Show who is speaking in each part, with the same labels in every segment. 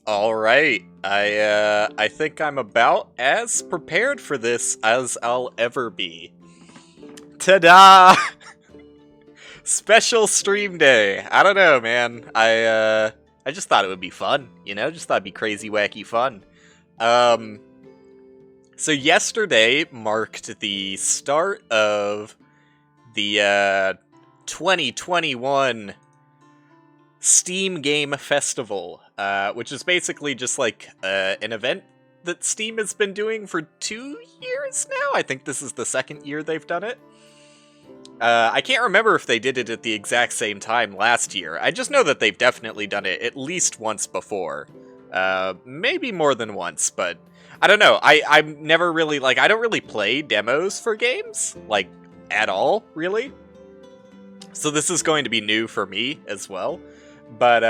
Speaker 1: All right. I think I'm about as prepared for this as I'll ever be. Ta-da! Special stream day. I don't know, man. I just thought it would be fun, just thought it'd be crazy wacky fun. Um so yesterday marked the start of the 2021 Steam Game Festival, which is basically just like an event that Steam has been doing for 2 years now. I think this is the second year they've done it. I can't remember if they did it at the exact same time last year. I just know that they've definitely done it at least once before. Maybe more than once, but I don't know. I'm never really, I don't really play demos for games, at all, really. So this is going to be new for me as well. But,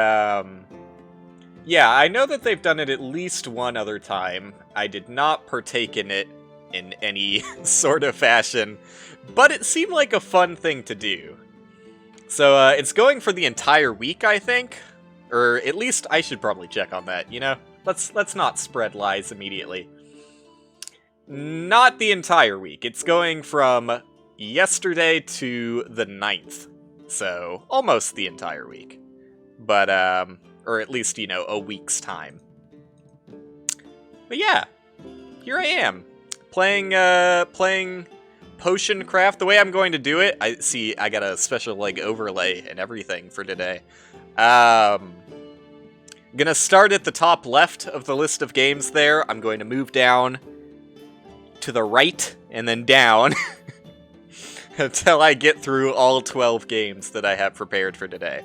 Speaker 1: yeah, I know that they've done it at least one other time. I did not partake in it in any sort of fashion, but it seemed like a fun thing to do. So, it's going for the entire week, I think. Or at least I should probably check on that, Let's not spread lies immediately. Not the entire week. It's going from yesterday to the 9th. So, almost the entire week. But, or at least, a week's time. But yeah, here I am, playing Potion Craft. The way I'm going to do it, I got a special, overlay and everything for today. Gonna start at the top left of the list of games there. I'm going to move down to the right and then down until I get through all 12 games that I have prepared for today.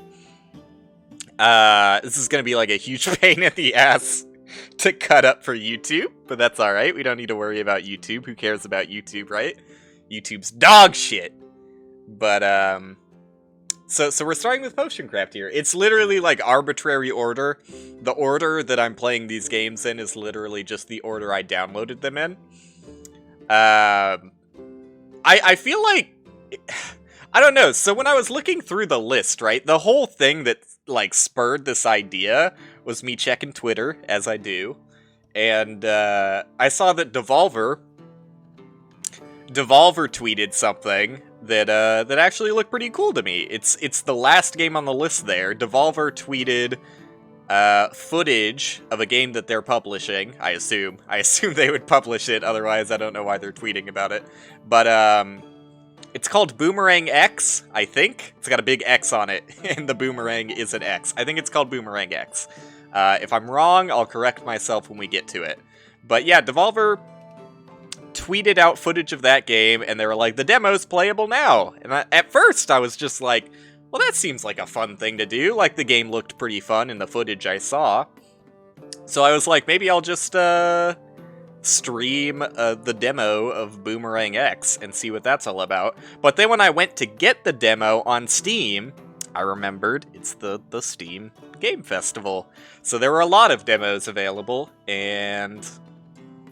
Speaker 1: This is gonna be a huge pain in the ass to cut up for YouTube, but that's alright. We don't need to worry about YouTube. Who cares about YouTube, right? YouTube's dog shit. But, so we're starting with Potion Craft here. It's literally, arbitrary order. The order that I'm playing these games in is literally just the order I downloaded them in. I feel like... I don't know, so when I was looking through the list, right, the whole thing that, spurred this idea was me checking Twitter, as I do, and, I saw that Devolver tweeted something that actually looked pretty cool to me. It's the last game on the list there. Devolver tweeted, footage of a game that they're publishing, I assume. I assume they would publish it, otherwise I don't know why they're tweeting about it. But, it's called Boomerang X, I think. It's got a big X on it, and the boomerang is an X. I think it's called Boomerang X. If I'm wrong, I'll correct myself when we get to it. But yeah, Devolver tweeted out footage of that game, and they were like, the demo's playable now. And at first, I was just like, well, that seems like a fun thing to do. The game looked pretty fun in the footage I saw. So I was like, maybe I'll just, stream the demo of Boomerang X and see what that's all about. But then when I went to get the demo on Steam, I remembered it's the Steam Game Festival. So there were a lot of demos available, and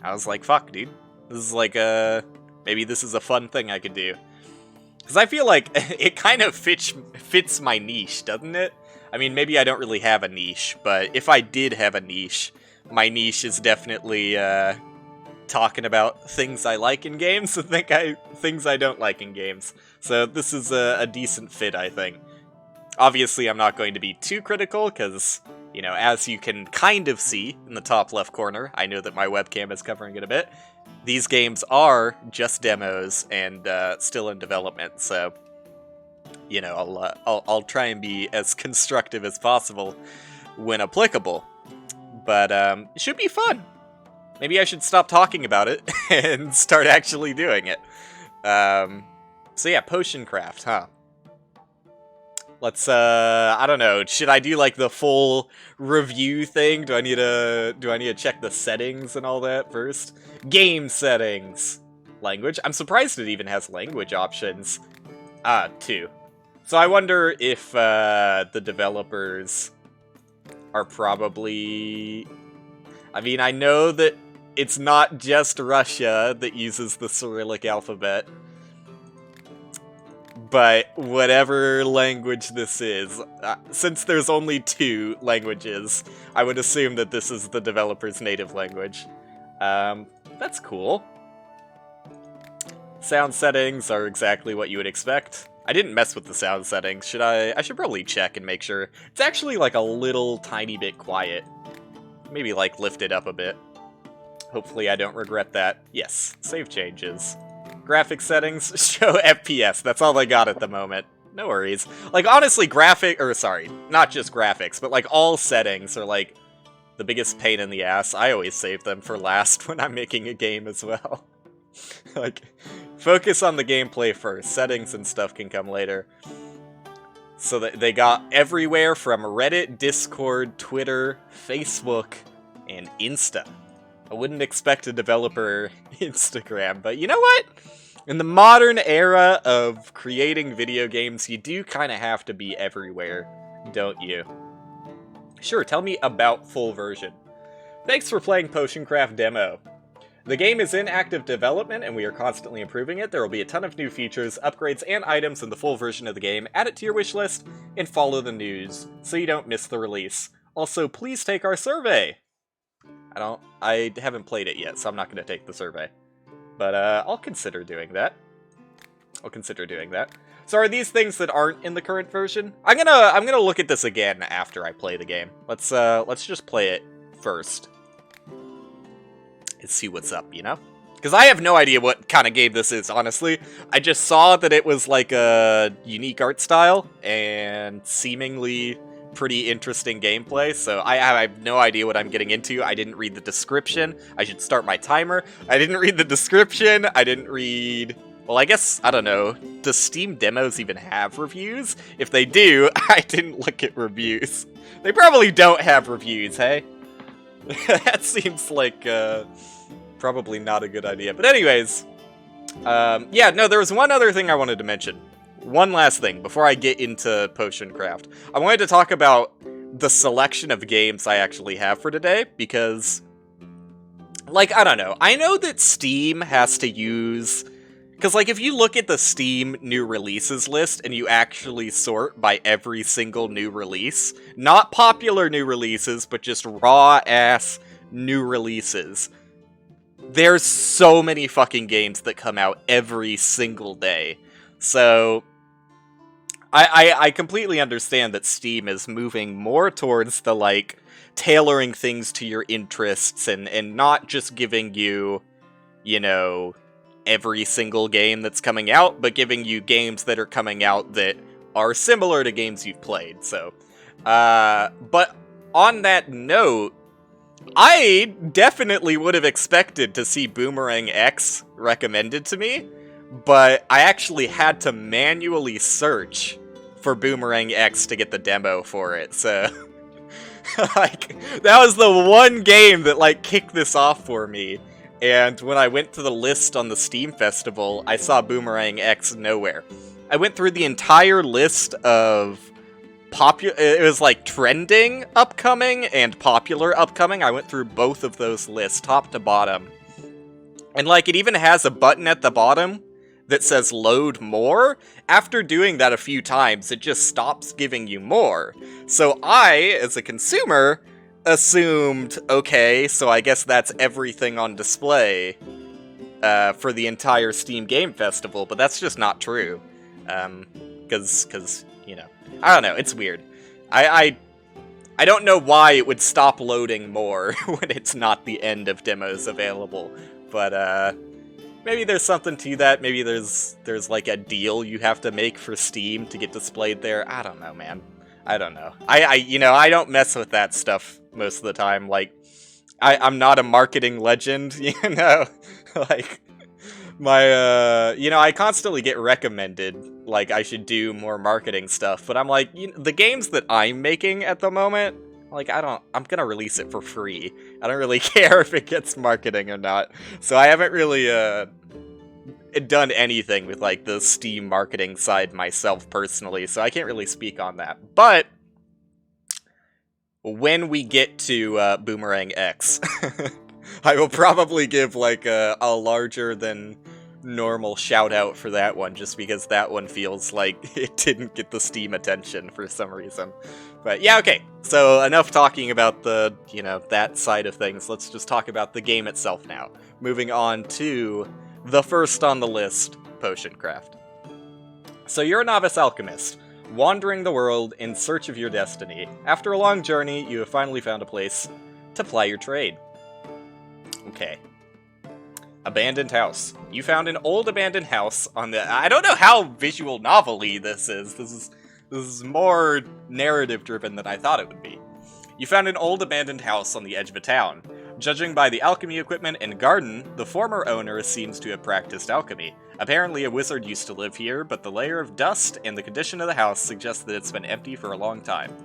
Speaker 1: I was like, fuck, dude. This is maybe this is a fun thing I could do. Because I feel like it kind of fits my niche, doesn't it? I mean, maybe I don't really have a niche, but if I did have a niche, my niche is definitely, talking about things I like in games and things I don't like in games. So this is a decent fit, I think. Obviously, I'm not going to be too critical, because, as you can kind of see in the top left corner, I know that my webcam is covering it a bit, these games are just demos and still in development, so, I'll try and be as constructive as possible when applicable. But it should be fun. Maybe I should stop talking about it and start actually doing it. So yeah, Potion Craft, huh? Let's, I don't know, should I do, the full review thing? Do I need to check the settings and all that first? Game settings! Language? I'm surprised it even has language options. Two. So I wonder if, the developers are probably... I mean, I know that it's not just Russia that uses the Cyrillic alphabet, but whatever language this is, since there's only 2 languages, I would assume that this is the developer's native language. That's cool. Sound settings are exactly what you would expect. I didn't mess with the sound settings. Should I? I should probably check and make sure. It's actually like a little tiny bit quiet. Maybe like lift it up a bit. Hopefully I don't regret that. Yes, save changes. Graphic settings, show FPS. That's all I got at the moment. No worries. Like, honestly, not just graphics, but like all settings are like the biggest pain in the ass. I always save them for last when I'm making a game as well. Like, focus on the gameplay first. Settings and stuff can come later. So they got everywhere from Reddit, Discord, Twitter, Facebook, and Insta. I wouldn't expect a developer Instagram, but you know what? In the modern era of creating video games, you do kind of have to be everywhere, don't you? Sure, tell me about full version. Thanks for playing Potioncraft Demo. The game is in active development, and we are constantly improving it. There will be a ton of new features, upgrades, and items in the full version of the game. Add it to your wishlist, and follow the news, so you don't miss the release. Also, please take our survey! I haven't played it yet, so I'm not going to take the survey. But, I'll consider doing that. So are these things that aren't in the current version? I'm gonna look at this again after I play the game. Let's just play it first. And see what's up, you know? Because I have no idea what kind of game this is, honestly. I just saw that it was like a unique art style and seemingly pretty interesting gameplay, so I have no idea what I'm getting into. I didn't read the description. I should start my timer. I didn't read the description. I didn't read... Well, I guess, I don't know. Does Steam demos even have reviews? If they do, I didn't look at reviews. They probably don't have reviews, hey? That seems like, probably not a good idea. But anyways, yeah, no, there was one other thing I wanted to mention. One last thing, before I get into Potioncraft. I wanted to talk about the selection of games I actually have for today, because, like, I don't know. I know that Steam has to use... Because, like, if you look at the Steam new releases list and you actually sort by every single new release, not popular new releases, but just raw-ass new releases, there's so many fucking games that come out every single day. So, I completely understand that Steam is moving more towards the, like, tailoring things to your interests and not just giving you, you know... every single game that's coming out, but giving you games that are coming out that are similar to games you've played, so. But on that note, I definitely would have expected to see Boomerang X recommended to me, but I actually had to manually search for Boomerang X to get the demo for it, so. Like, that was the one game that, like, kicked this off for me. And when I went to the list on the Steam Festival, I saw Boomerang X nowhere. I went through the entire list of it was like trending upcoming and popular upcoming. I went through both of those lists, top to bottom. And like, it even has a button at the bottom that says load more. After doing that a few times, it just stops giving you more. So I, as a consumer... assumed, okay, so I guess that's everything on display for the entire Steam Game Festival, but that's just not true. Because, you know, I don't know, it's weird. I don't know why it would stop loading more when it's not the end of demos available, but, maybe there's something to that. Maybe there's like a deal you have to make for Steam to get displayed there. I don't know, man. I don't know. You know, I don't mess with that stuff most of the time. Like, I'm not a marketing legend, you know? Like, my, you know, I constantly get recommended, like, I should do more marketing stuff, but I'm like, you know, the games that I'm making at the moment, like, I'm gonna release it for free. I don't really care if it gets marketing or not. So I haven't really, done anything with, like, the Steam marketing side myself personally, so I can't really speak on that. But when we get to Boomerang X, I will probably give, like, a larger than normal shout out for that one, just because that one feels like it didn't get the Steam attention for some reason. But yeah, okay. So enough talking about the, that side of things. Let's just talk about the game itself now. Moving on to the first on the list, potion craft. So you're a novice alchemist, wandering the world in search of your destiny. After a long journey, you have finally found a place to ply your trade. Okay. Abandoned house. You found an old abandoned house on the... I don't know how visual novel-y this is. This is more narrative-driven than I thought it would be. You found an old abandoned house on the edge of a town. Judging by the alchemy equipment and garden, the former owner seems to have practiced alchemy. Apparently a wizard used to live here, but the layer of dust and the condition of the house suggests that it's been empty for a long time.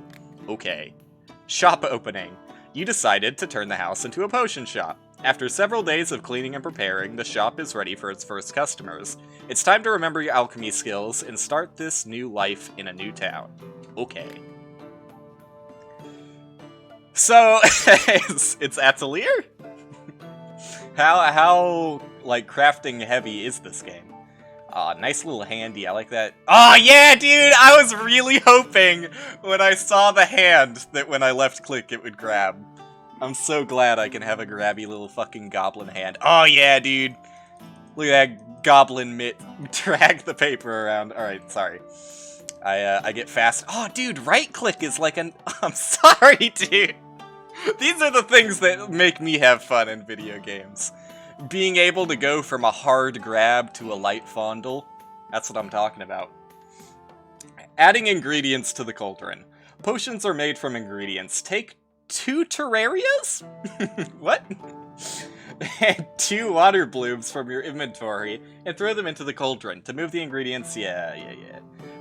Speaker 1: Okay. Shop opening. You decided to turn the house into a potion shop. After several days of cleaning and preparing, the shop is ready for its first customers. It's time to remember your alchemy skills and start this new life in a new town. Okay. So, it's Atelier? How, like, crafting heavy is this game? Nice little handy, I like that. Oh yeah, dude! I was really hoping when I saw the hand that when I left click it would grab. I'm so glad I can have a grabby little fucking goblin hand. Oh yeah, dude! Look at that goblin mitt. Drag the paper around. Alright, sorry. I get fast. Oh, dude, right click is like an... I'm sorry, dude! These are the things that make me have fun in video games. Being able to go from a hard grab to a light fondle. That's what I'm talking about. Adding ingredients to the cauldron. Potions are made from ingredients. Take 2 terrarias? What? And 2 water blooms from your inventory and throw them into the cauldron. To move the ingredients, yeah.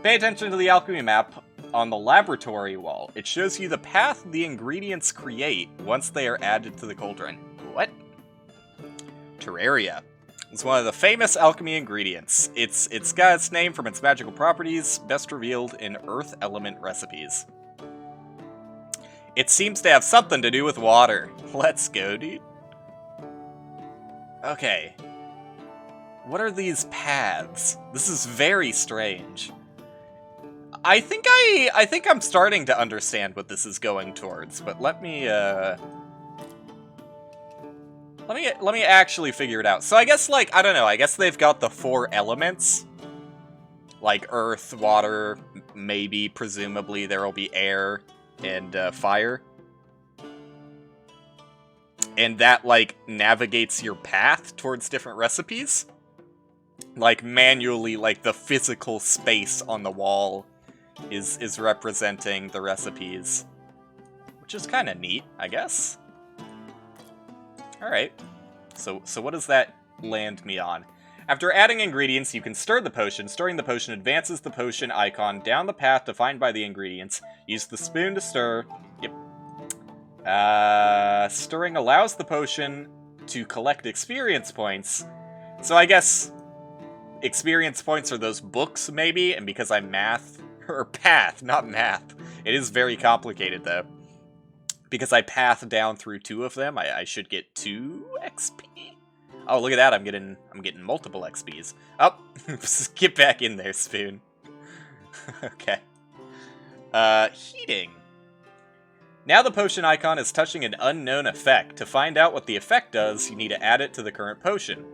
Speaker 1: Pay attention to the alchemy map on the laboratory wall. It shows you the path the ingredients create once they are added to the cauldron. What? Terraria. It's one of the famous alchemy ingredients. It's got its name from its magical properties, best revealed in earth element recipes. It seems to have something to do with water. Let's go, dude. Okay. What are these paths? This is very strange. I think I'm starting to understand what this is going towards, but let me actually figure it out. So I guess, like, I don't know, I guess they've got the 4 elements. Like earth, water, maybe, presumably there will be air and fire. And that, like, navigates your path towards different recipes. Like, manually, like, the physical space on the wall is representing the recipes. Which is kind of neat, I guess. Alright. So what does that land me on? After adding ingredients, you can stir the potion. Stirring the potion advances the potion icon down the path defined by the ingredients. Use the spoon to stir. Yep. Stirring allows the potion to collect experience points. So I guess experience points are those books, maybe? And because I'm path, not math. It is very complicated, though. Because I path down through 2 of them, I should get 2 XP? Oh, look at that, I'm getting multiple XPs. Oh, get back in there, spoon. Okay. Heating. Now the potion icon is touching an unknown effect. To find out what the effect does, you need to add it to the current potion.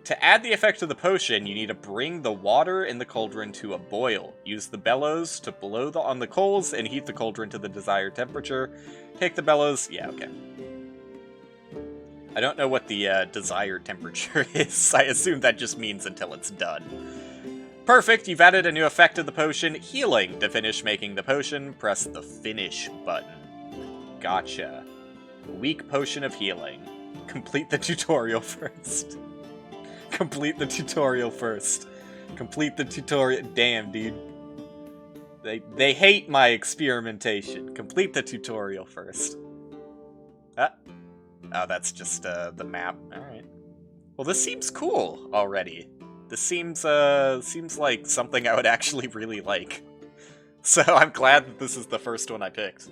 Speaker 1: To add the effect to the potion, you need to bring the water in the cauldron to a boil. Use the bellows to blow on the coals and heat the cauldron to the desired temperature. Take the bellows... Yeah, okay. I don't know what the desired temperature is. I assume that just means until it's done. Perfect, you've added a new effect to the potion, healing. To finish making the potion, press the finish button. Gotcha. Weak potion of healing. Complete the tutorial first. Complete the tutorial first. Complete the tutorial. Damn, dude. They hate my experimentation. Complete the tutorial first. Oh, that's just the map. Alright. Well, this seems cool already. This seems like something I would actually really like. So I'm glad that this is the first one I picked.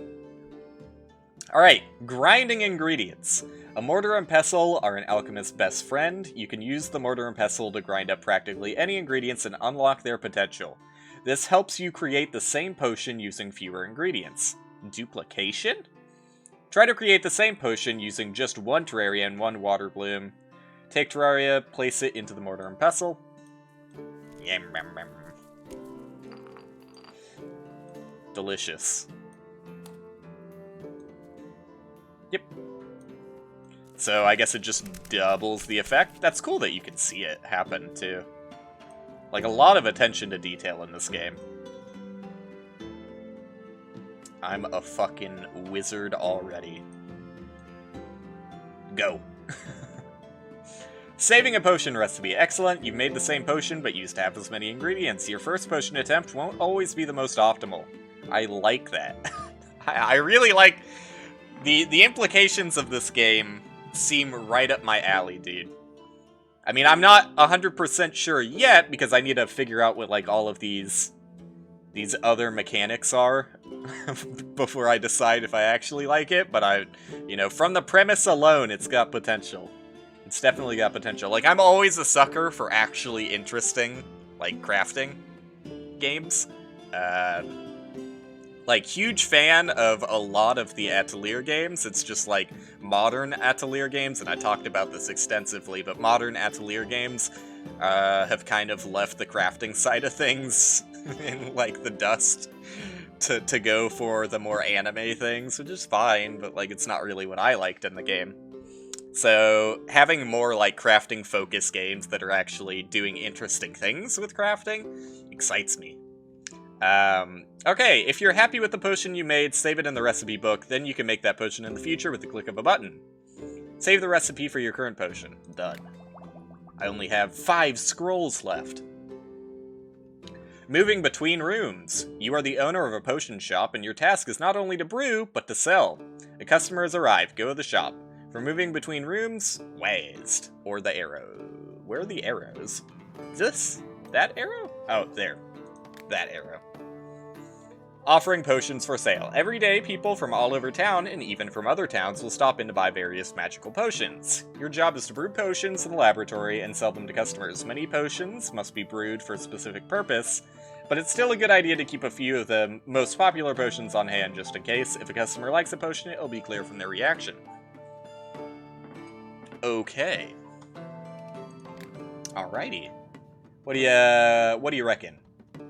Speaker 1: Alright, grinding ingredients. A mortar and pestle are an alchemist's best friend. You can use the mortar and pestle to grind up practically any ingredients and unlock their potential. This helps you create the same potion using fewer ingredients. Duplication? Try to create the same potion using just one terraria and one water bloom. Take terraria, place it into the mortar and pestle. Delicious. Yep. So I guess it just doubles the effect. That's cool that you can see it happen, too. Like, a lot of attention to detail in this game. I'm a fucking wizard already. Go. Saving a potion recipe. Excellent. You've made the same potion, but used half as many ingredients. Your first potion attempt won't always be the most optimal. I like that. I really like... The implications of this game seem right up my alley, dude. I mean, I'm not 100% sure yet, because I need to figure out what, like, all of these other mechanics are before I decide if I actually like it, but you know, from the premise alone, it's got potential. It's definitely got potential. Like, I'm always a sucker for actually interesting, like, crafting games. Like, huge fan of a lot of the Atelier games. It's just, like, modern Atelier games, and I talked about this extensively, but modern Atelier games have kind of left the crafting side of things in, like, the dust to go for the more anime things, which is fine, but, like, it's not really what I liked in the game. So, having more, like, crafting-focused games that are actually doing interesting things with crafting excites me. Okay, if you're happy with the potion you made, save it in the recipe book, then you can make that potion in the future with the click of a button. Save the recipe for your current potion. Done. I only have 5 scrolls left. Moving between rooms. You are the owner of a potion shop, and your task is not only to brew, but to sell. A customer has arrived. Go to the shop. For moving between rooms, west. Or the arrow. Where are the arrows? This? That arrow? Oh, there. That arrow. Offering potions for sale. Every day, people from all over town, and even from other towns, will stop in to buy various magical potions. Your job is to brew potions in the laboratory and sell them to customers. Many potions must be brewed for a specific purpose, but it's still a good idea to keep a few of the most popular potions on hand just in case. If a customer likes a potion, it'll be clear from their reaction. Okay. Alrighty. What do you reckon?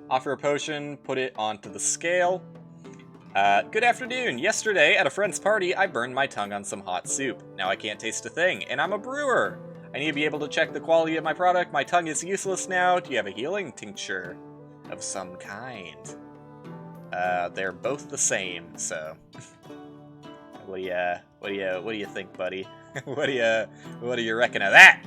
Speaker 1: Offer a potion, put it onto the scale. Good afternoon. Yesterday, at a friend's party, I burned my tongue on some hot soup. Now I can't taste a thing, and I'm a brewer. I need to be able to check the quality of my product. My tongue is useless now. Do you have a healing tincture of some kind? They're both the same, so. What do you think, buddy? What do you reckon of that?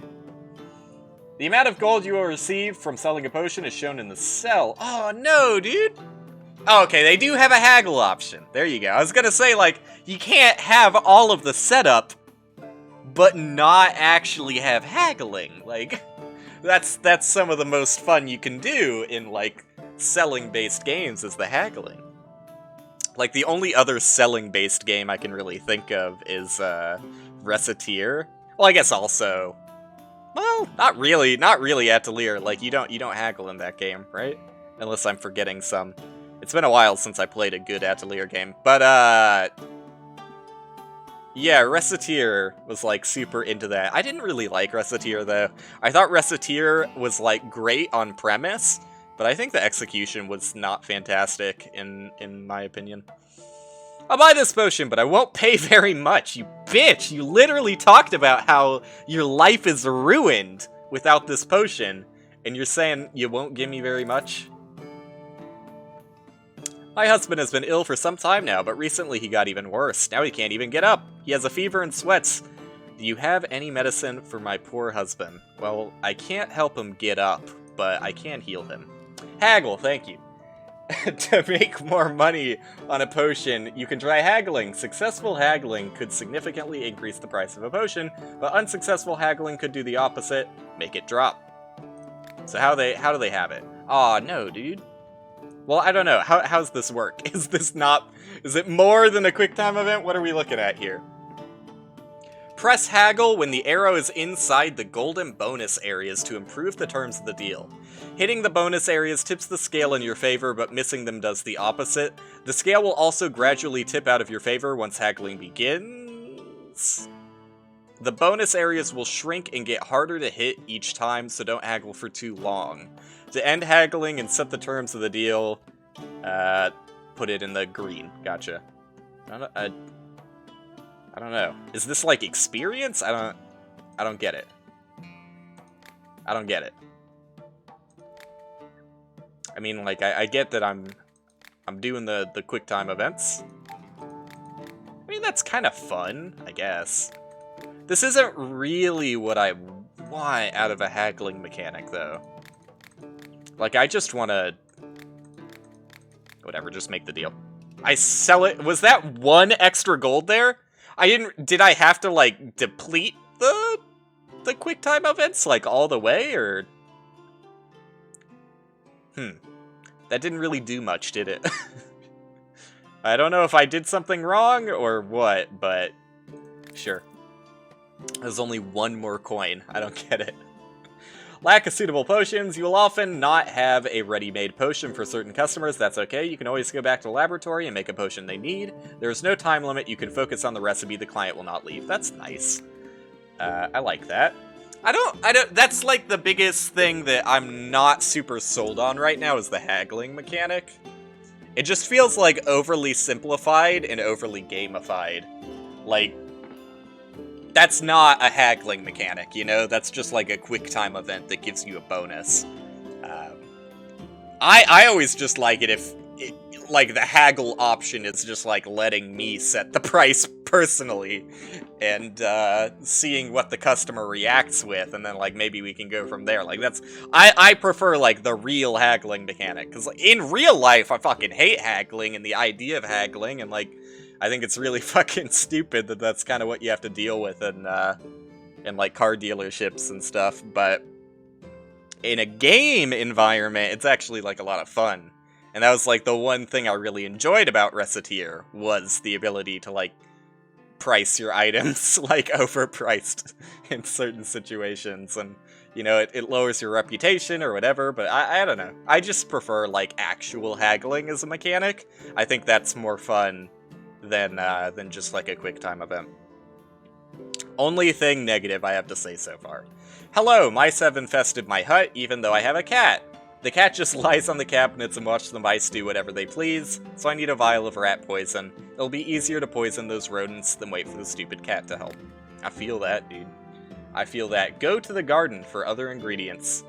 Speaker 1: The amount of gold you will receive from selling a potion is shown in the cell. Oh, no, dude. Oh, okay, they do have a haggle option. There you go. I was gonna say, like, you can't have all of the setup, but not actually have haggling. Like, that's some of the most fun you can do in, like, selling-based games is the haggling. Like, the only other selling-based game I can really think of is, Reciteer. Well, I guess also... Well, not really Atelier. Like, you don't haggle in that game, right? Unless I'm forgetting some. It's been a while since I played a good Atelier game. But, yeah, Reciteer was, like, super into that. I didn't really like Reciteer, though. I thought Reciteer was, like, great on premise, but I think the execution was not fantastic, in my opinion. I'll buy this potion, but I won't pay very much, you bitch! You literally talked about how your life is ruined without this potion, and you're saying you won't give me very much? My husband has been ill for some time now, but recently he got even worse. Now he can't even get up. He has a fever and sweats. Do you have any medicine for my poor husband? Well, I can't help him get up, but I can heal him. Haggle, thank you. To make more money on a potion, you can try haggling. Successful haggling could significantly increase the price of a potion, but unsuccessful haggling could do the opposite, make it drop. So how do they have it? Aw, no, dude. Well, I don't know. How's this work? Is this not Is it more than a quick time event? What are we looking at here? Press haggle when the arrow is inside the golden bonus areas to improve the terms of the deal. Hitting the bonus areas tips the scale in your favor, but missing them does the opposite. The scale will also gradually tip out of your favor once haggling begins. The bonus areas will shrink and get harder to hit each time, so don't haggle for too long. To end haggling and set the terms of the deal, put it in the green. Gotcha. I don't know. Is this like experience? I don't get it. I don't get it. I mean, like, I get that I'm doing the quick time events. I mean, that's kind of fun, I guess. This isn't really what I want out of a haggling mechanic, though. Like, I just want to... Whatever, just make the deal. I sell it... Was that 1 extra gold there? I didn't... Did I have to, like, deplete the quick time events, like, all the way, or... That didn't really do much, did it? I don't know if I did something wrong or what, but... Sure. There's only 1 more coin. I don't get it. Lack of suitable potions. You will often not have a ready-made potion for certain customers. That's okay. You can always go back to the laboratory and make a potion they need. There is no time limit. You can focus on the recipe. The client will not leave. That's nice. I like that. I don't, that's like the biggest thing that I'm not super sold on right now is the haggling mechanic. It just feels like overly simplified and overly gamified. Like, that's not a haggling mechanic, you know? That's just like a quick time event that gives you a bonus. I always just like it if, like, the haggle option is just, like, letting me set the price personally and seeing what the customer reacts with, and then, like, maybe we can go from there. Like, that's... I prefer, like, the real haggling mechanic, because, like, in real life, I fucking hate haggling and the idea of haggling, and, like, I think it's really fucking stupid that that's kind of what you have to deal with in like, car dealerships and stuff, but in a game environment, it's actually, like, a lot of fun. And that was, like, the one thing I really enjoyed about Recettear, was the ability to, like, price your items, like, overpriced in certain situations. And, you know, it lowers your reputation or whatever, but I don't know. I just prefer, like, actual haggling as a mechanic. I think that's more fun than just, like, a quick time event. Only thing negative I have to say so far. Hello, mice have infested my hut, even though I have a cat. The cat just lies on the cabinets and watches the mice do whatever they please, so I need a vial of rat poison. It'll be easier to poison those rodents than wait for the stupid cat to help. I feel that, dude. I feel that. Go to the garden for other ingredients.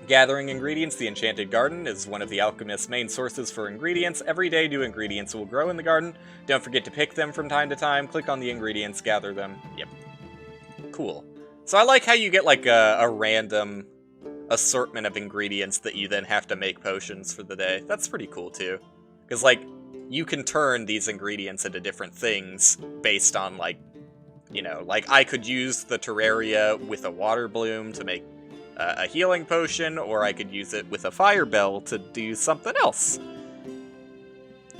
Speaker 1: Gathering ingredients. The Enchanted Garden is one of the alchemist's main sources for ingredients. Every day new ingredients will grow in the garden. Don't forget to pick them from time to time. Click on the ingredients, gather them. Yep. Cool. So I like how you get like a random assortment of ingredients that you then have to make potions for the day. That's pretty cool too. Because like, you can turn these ingredients into different things based on like, you know, like I could use the Terraria with a water bloom to make a healing potion, or I could use it with a fire bell to do something else.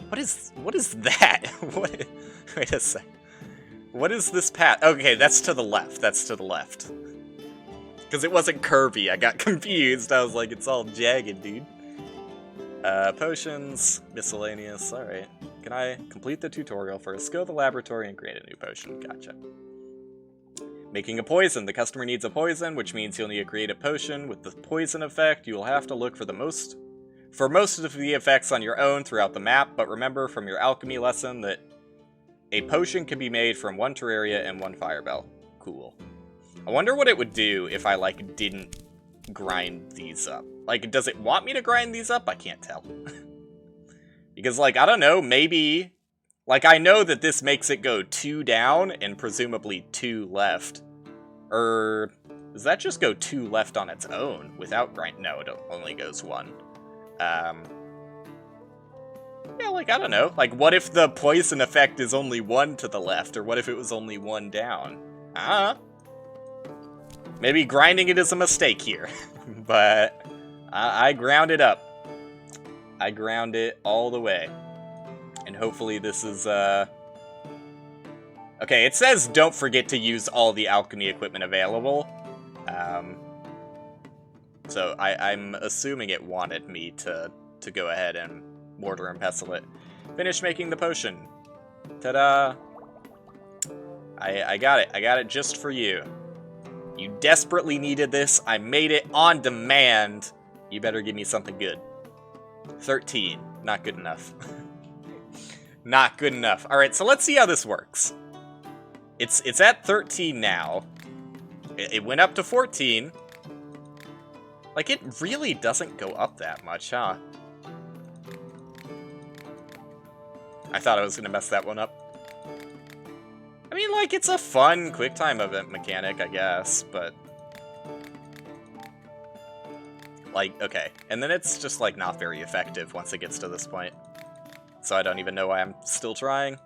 Speaker 1: What is that? Wait a sec. What is this path? Okay, that's to the left. That's to the left. Because it wasn't curvy. I got confused. I was like, it's all jagged, dude. Potions, miscellaneous. Alright. Can I complete the tutorial first? Go to the laboratory and create a new potion. Gotcha. Making a poison. The customer needs a poison, which means you'll need to create a potion with the poison effect. You will have to look for most of the effects on your own throughout the map, but remember from your alchemy lesson that a potion can be made from 1 Terraria and 1 fire bell. Cool. I wonder what it would do if I, like, didn't grind these up. Like, does it want me to grind these up? I can't tell. Because, like, I don't know, maybe... Like, I know that this makes it go 2 down and presumably 2 left. Or does that just go 2 left on its own without grind? No, it only goes 1. Yeah, like, I don't know. Like, what if the poison effect is only 1 to the left? Or what if it was only 1 down? Maybe grinding it is a mistake here. But I ground it up. I ground it all the way. And hopefully this is, Okay, it says don't forget to use all the alchemy equipment available. So I'm assuming it wanted me to go ahead and mortar and pestle it. Finish making the potion. Ta-da! I got it. I got it just for you. You desperately needed this. I made it on demand. You better give me something good. 13. Not good enough. Not good enough. Alright, so let's see how this works. It's at 13 now. It went up to 14. Like, it really doesn't go up that much, huh? I thought I was gonna mess that one up. I mean, like, it's a fun QuickTime event mechanic, I guess, but... Like, okay. And then it's just, like, not very effective once it gets to this point. So I don't even know why I'm still trying.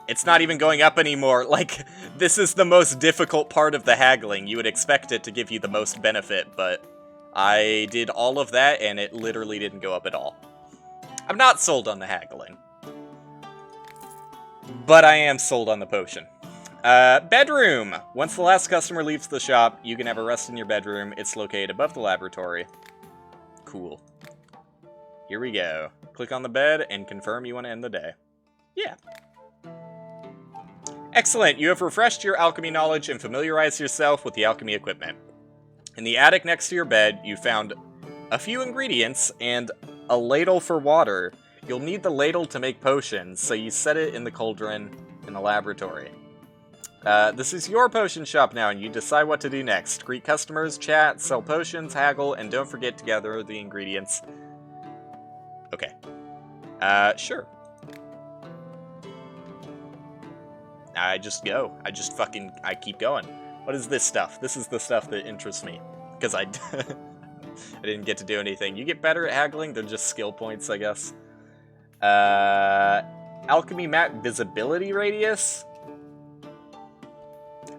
Speaker 1: It's not even going up anymore. Like, this is the most difficult part of the haggling. You would expect it to give you the most benefit, but I did all of that, and it literally didn't go up at all. I'm not sold on the haggling. But I am sold on the potion. Bedroom! Once the last customer leaves the shop, you can have a rest in your bedroom. It's located above the laboratory. Cool. Here we go. Click on the bed and confirm you want to end the day. Yeah. Excellent, you have refreshed your alchemy knowledge and familiarized yourself with the alchemy equipment. In the attic next to your bed, you found a few ingredients and a ladle for water. You'll need the ladle to make potions, so you set it in the cauldron in the laboratory. This is your potion shop now, and you decide what to do next. Greet customers, chat, sell potions, haggle, and don't forget to gather the ingredients. Okay. Sure. I just go. I keep going. What is this stuff? This is the stuff that interests me. Because I didn't get to do anything. You get better at haggling, they're just skill points, I guess. Alchemy map visibility radius?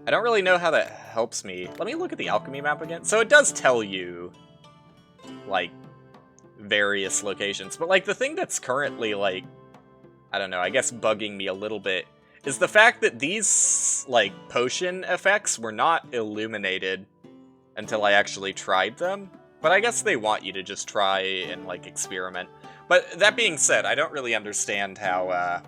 Speaker 1: I don't really know how that helps me. Let me look at the alchemy map again. So it does tell you, like, various locations. But, like, the thing that's currently, like, I don't know, I guess bugging me a little bit is the fact that these, like, potion effects were not illuminated until I actually tried them. But I guess they want you to just try and, like, experiment. But that being said, I don't really understand how,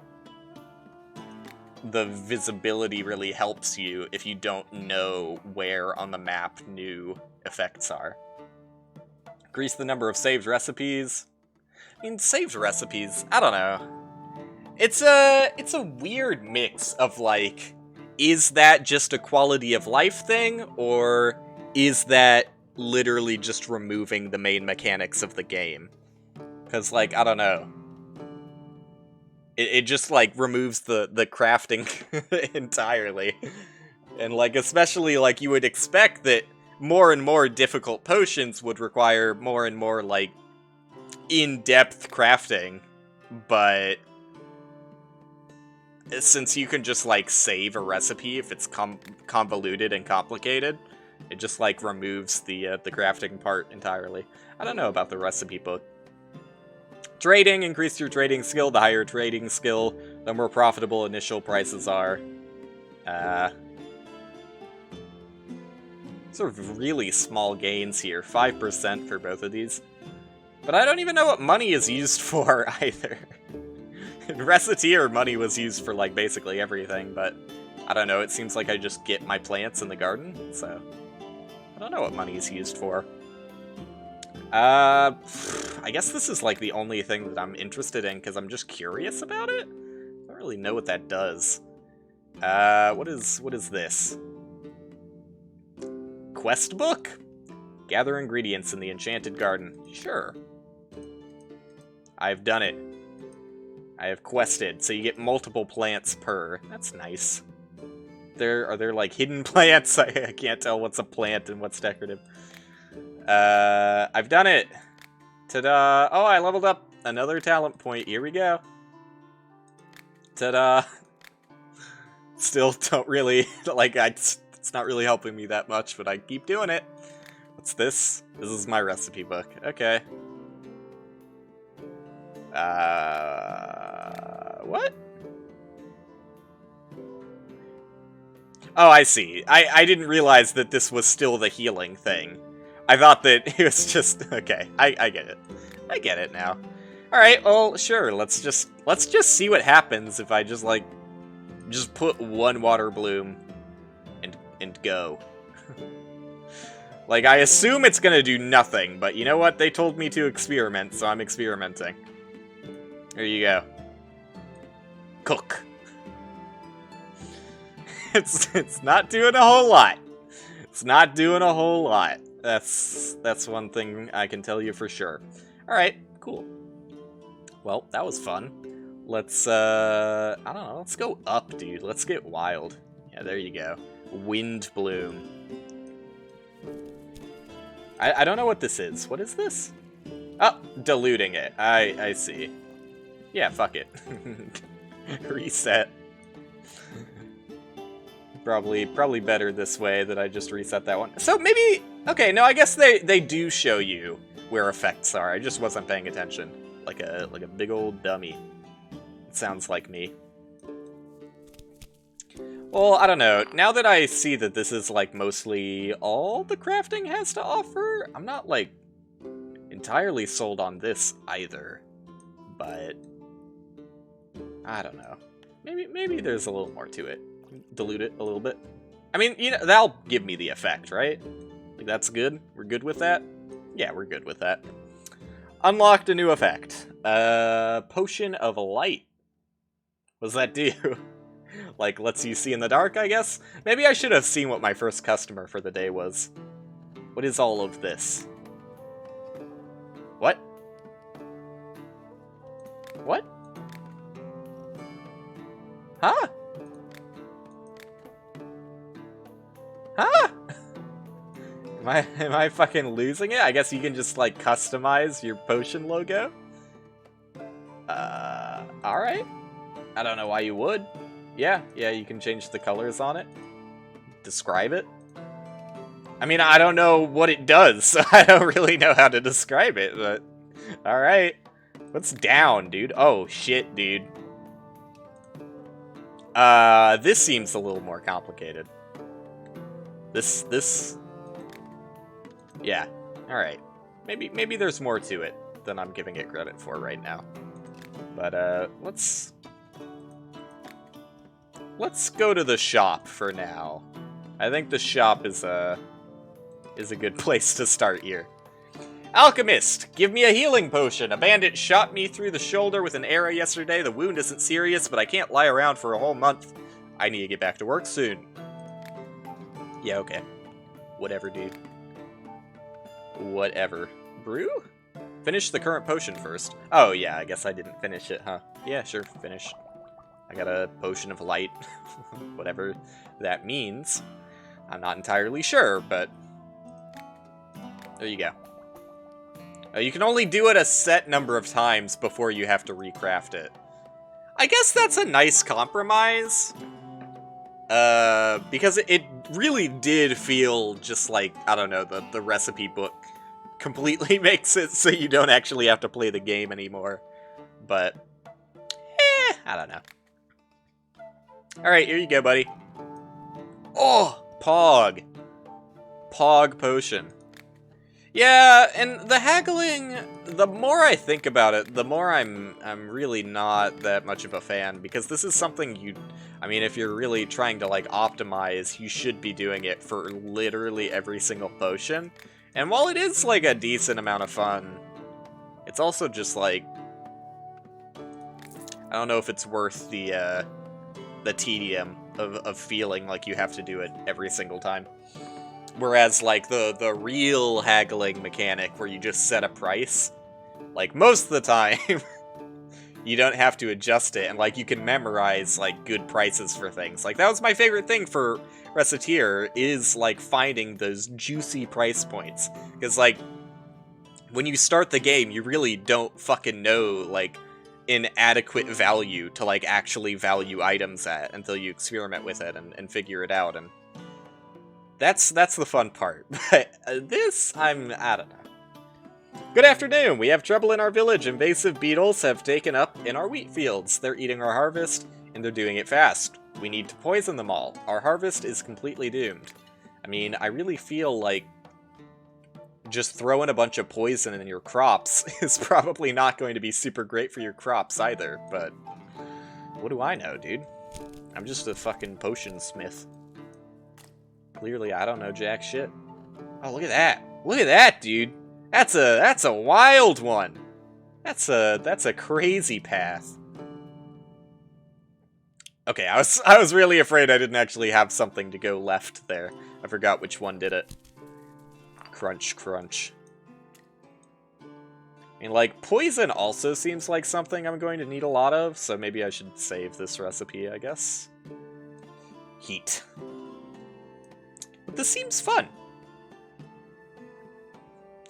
Speaker 1: the visibility really helps you if you don't know where on the map new effects are. Increase the number of saved recipes. I mean, saved recipes, I don't know. It's a weird mix of, like, is that just a quality of life thing, or is that literally just removing the main mechanics of the game? Because, like, I don't know. It just, like, removes the crafting entirely. And, like, especially, like, you would expect that more and more difficult potions would require more and more, like, in-depth crafting. But since you can just, like, save a recipe if it's convoluted and complicated, it just, like, removes the crafting part entirely. I don't know about the recipe book. Trading, increase your trading skill. The higher trading skill, the more profitable initial prices are. Sort of really small gains here, 5% for both of these. But I don't even know what money is used for either. In Recettear, money was used for, like, basically everything, but I don't know, it seems like I just get my plants in the garden, so I don't know what money is used for. I guess this is, like, the only thing that I'm interested in, because I'm just curious about it? I don't really know what that does. What is this? Quest book? Gather ingredients in the Enchanted Garden. Sure. I've done it. I have quested, so you get multiple plants per. That's nice. Are there, like, hidden plants? I can't tell what's a plant and what's decorative. I've done it! Ta-da! Oh, I leveled up another talent point. Here we go. Ta-da! Still don't really, like, it's not really helping me that much, but I keep doing it. What's this? This is my recipe book. Okay. What? Oh, I see. I didn't realize that this was still the healing thing. I thought that it was just... Okay, I get it. I get it now. Alright, well, sure, let's just see what happens if I just, like, just put one water bloom and go. Like, I assume it's gonna do nothing, but you know what? They told me to experiment, so I'm experimenting. There you go. Cook. It's not doing a whole lot. It's not doing a whole lot. That's one thing I can tell you for sure. Alright, cool. Well, that was fun. Let's, I don't know, let's go up, dude. Let's get wild. Yeah, there you go. Wind bloom. I don't know what this is. What is this? Oh, diluting it. I see. Yeah, fuck it. Reset. Probably better this way that I just reset that one. So maybe... Okay, no, I guess they do show you where effects are. I just wasn't paying attention. Like a big old dummy. It sounds like me. Well, I don't know. Now that I see that this is, like, mostly all the crafting has to offer, I'm not, like, entirely sold on this either. But... I don't know. Maybe there's a little more to it. Dilute it a little bit. I mean, you know, that'll give me the effect, right? Like, that's good? We're good with that? Yeah, we're good with that. Unlocked a new effect. Potion of Light. What does that do? Like, lets you see in the dark, I guess? Maybe I should have seen what my first customer for the day was. What is all of this? What? What? Huh? Huh? Am I fucking losing it? I guess you can just, like, customize your potion logo? Alright. I don't know why you would. Yeah, you can change the colors on it. Describe it. I mean, I don't know what it does, so I don't really know how to describe it, but... Alright. What's down, dude? Oh, shit, dude. This seems a little more complicated. This... Yeah, alright. Maybe there's more to it than I'm giving it credit for right now. But, let's go to the shop for now. I think the shop is a good place to start here. Alchemist, give me a healing potion. A bandit shot me through the shoulder with an arrow yesterday. The wound isn't serious, but I can't lie around for a whole month. I need to get back to work soon. Yeah, okay. Whatever, dude. Whatever. Brew? Finish the current potion first. Oh, yeah, I guess I didn't finish it, huh? Yeah, sure, finish. I got a potion of light. Whatever that means. I'm not entirely sure, but... There you go. You can only do it a set number of times before you have to recraft it. I guess that's a nice compromise. Because it really did feel just like, I don't know, the recipe book completely makes it so you don't actually have to play the game anymore. But, I don't know. Alright, here you go, buddy. Oh, Pog. Pog potion. Yeah, and the haggling, the more I think about it, the more I'm really not that much of a fan, because this is something I mean, if you're really trying to, like, optimize, you should be doing it for literally every single potion. And while it is, like, a decent amount of fun, it's also just, like, I don't know if it's worth the tedium of feeling like you have to do it every single time. Whereas, like, the real haggling mechanic where you just set a price, like, most of the time, you don't have to adjust it, and, like, you can memorize, like, good prices for things. Like, that was my favorite thing for Recettear, is, like, finding those juicy price points. Because, like, when you start the game, you really don't fucking know, like, an adequate value to, like, actually value items at until you experiment with it and figure it out, and that's the fun part. But this, I don't know. Good afternoon! We have trouble in our village. Invasive beetles have taken up in our wheat fields. They're eating our harvest, and they're doing it fast. We need to poison them all. Our harvest is completely doomed. I mean, I really feel like just throwing a bunch of poison in your crops is probably not going to be super great for your crops either, but what do I know, dude? I'm just a fucking potion smith. Clearly, I don't know jack shit. Oh, look at that. Look at that, dude. That's a wild one. That's a crazy path. Okay, I was really afraid I didn't actually have something to go left there. I forgot which one did it. Crunch, crunch. I mean, like, poison also seems like something I'm going to need a lot of, so maybe I should save this recipe, I guess. Heat. But this seems fun.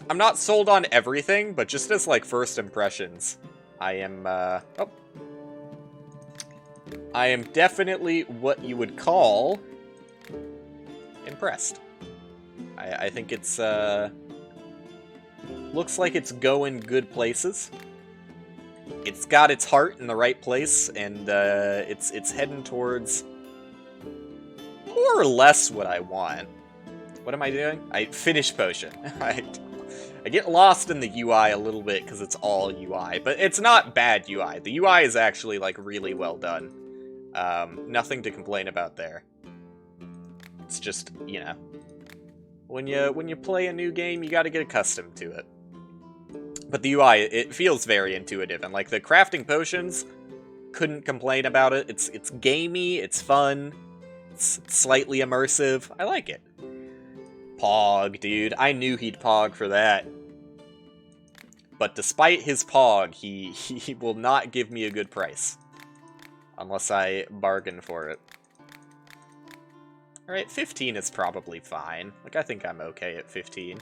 Speaker 1: I'm not sold on everything, but just as, like, first impressions, I am, I am definitely what you would call impressed. I think it's, looks like it's going good places. It's got its heart in the right place, and, it's heading towards more or less what I want. What am I doing? Finish potion. I get lost in the UI a little bit because it's all UI, but it's not bad UI. The UI is actually, like, really well done. Nothing to complain about there. It's just, you know, when you play a new game, you gotta get accustomed to it. But the UI, it feels very intuitive, and, like, the crafting potions, couldn't complain about it. It's gamey, it's fun, it's slightly immersive. I like it. Pog, dude. I knew he'd pog for that. But despite his pog, he will not give me a good price. Unless I bargain for it. Alright, 15 is probably fine. Like, I think I'm okay at 15.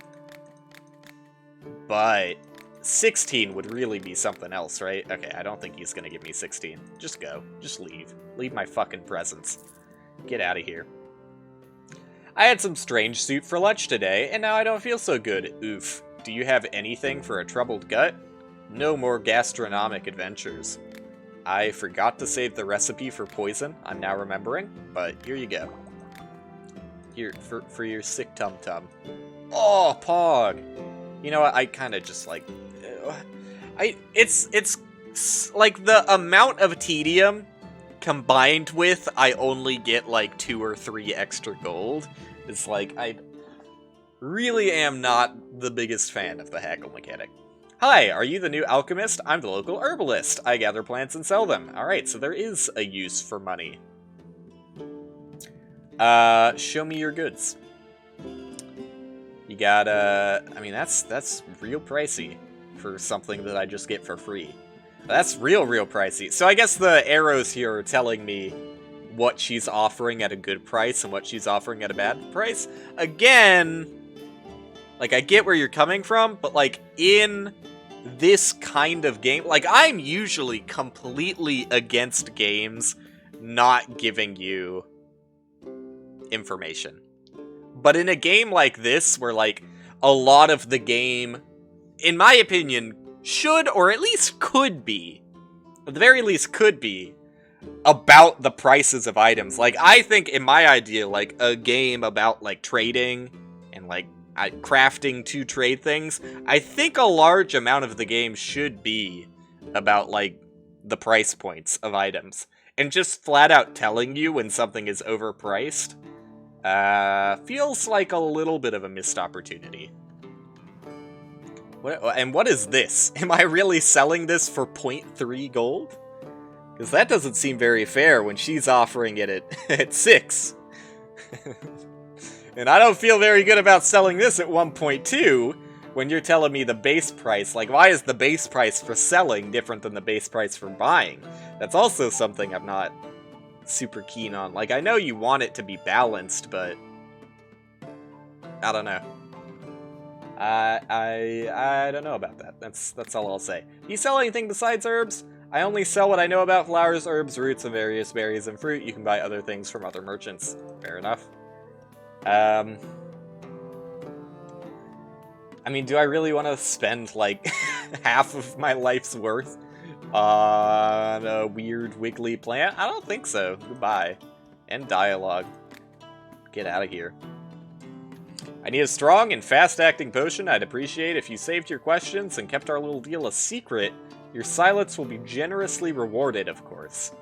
Speaker 1: But 16 would really be something else, right? Okay, I don't think he's gonna give me 16. Just go. Just leave. Leave my fucking presence. Get out of here. I had some strange soup for lunch today, and now I don't feel so good. Oof. Do you have anything for a troubled gut? No more gastronomic adventures. I forgot to save the recipe for poison, I'm now remembering, but here you go. Here, for your sick tum-tum. Oh, Pog! You know what, I kind of just, like... It's like, the amount of tedium combined with I only get, like, 2 or 3 extra gold. It's like, I really am not the biggest fan of the haggle mechanic. Hi, are you the new alchemist? I'm the local herbalist. I gather plants and sell them. Alright, so there is a use for money. Show me your goods. You got, I mean, that's real pricey for something that I just get for free. That's real pricey. So I guess the arrows here are telling me what she's offering at a good price and what she's offering at a bad price. Again, like, I get where you're coming from, but, like, in this kind of game, like, I'm usually completely against games not giving you information. But in a game like this, where, like, a lot of the game, in my opinion, should, or at least could be, at the very least could be, about the prices of items. Like, I think, in my idea, like, a game about, like, trading and, like, crafting to trade things, I think a large amount of the game should be about, like, the price points of items. And just flat out telling you when something is overpriced, feels like a little bit of a missed opportunity. What is this? Am I really selling this for 0.3 gold? Because that doesn't seem very fair when she's offering it at 6. And I don't feel very good about selling this at 1.2 when you're telling me the base price. Like, why is the base price for selling different than the base price for buying? That's also something I'm not super keen on. Like, I know you want it to be balanced, but I don't know. I don't know about that. That's all I'll say. Do you sell anything besides herbs? I only sell what I know about flowers, herbs, roots, and various berries and fruit. You can buy other things from other merchants. Fair enough. I mean, do I really want to spend, like, half of my life's worth on a weird wiggly plant? I don't think so. Goodbye. End dialogue. Get out of here. I need a strong and fast-acting potion. I'd appreciate if you saved your questions and kept our little deal a secret. Your silence will be generously rewarded, of course.